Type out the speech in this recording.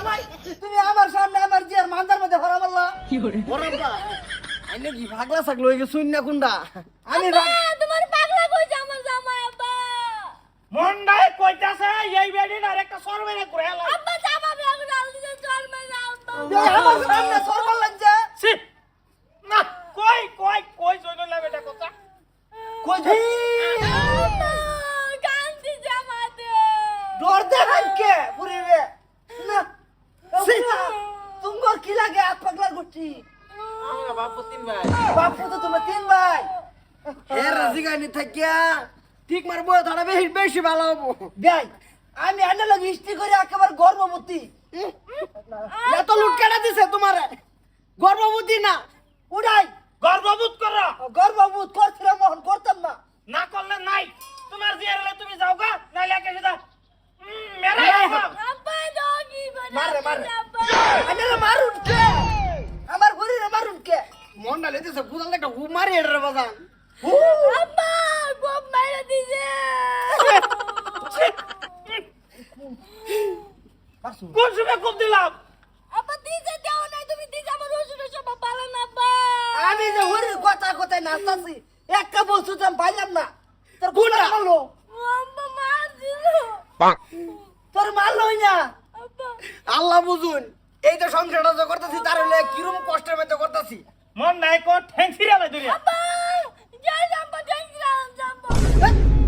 জামাই তুমি আমার সামনে আমার জিয়ার মান্দার মধ্যে ভরা মারলা বরাব্বা আইনে কি পাগলা ছাগল হয়ে গেছুন না কোনটা আমি তোমার পাগলা কইছে আমার জামাই আব্বা মন্ডায় কইতাছে এই বেডিন আর একটা সরমেরে করে হেলা আব্বা জামা বেগুন আল দিতে চল মেরা আব্বা আমার সামনে সরকার লাগছে সি না কই জইন না বেটা কথা কই যাই কান্দি জামা দে ডর দেখান কে পুরি রে না তোমার কি লাগে আপ পাগলা গুটি আমরা বাপু তিন ভাই বাপু তো তুমি তিন ভাই হে রাজিগানি থাকিয়া ঠিক মারবো ধরা বেশি বেশি ভালো হবো ভাই আমি আনে লাগি হিস্ট্রি করে একেবারে গর্ভবতী এত লুট কেটে দিছে তোমারে গর্ভবতী না উড়াই গর্ববোধ করো গর্ভবতী করছিলাম মোহন করতাম না না করলে নাই তোমার জিয়ারলে তুমি যাও গা নাইলে কে সেটা মেরে আব্বা দগি মারে মারে আব্বা আনে মারুন কে আমার গরিরে মারুন কে মন না লেতেছে বুঝাল একটা হু মারি এর বাজান আব্বা গোপ মেরে দিছে কোন সময় খুব দিলাম আব্বা দিছে দাও নাই তুমি দিছে আমার রসুন সব ভালো না আব্বা আমি যে হরির কথা কথায় নাচতাছি একটা বস্তু তো আমি পাইলাম না তোর গুণা মারলো আব্বা মার দিল তোর মারলো না আব্বা আল্লাহ বুঝুন এই তো সংসারটা যে করতেছি তার হলে কিরম কষ্টের মধ্যে করতেছি মন নাই কো ঠ্যাং ছিড়ালে দুনিয়া আব্বা জয় জাম্বা জয় গ্রাম জাম্বা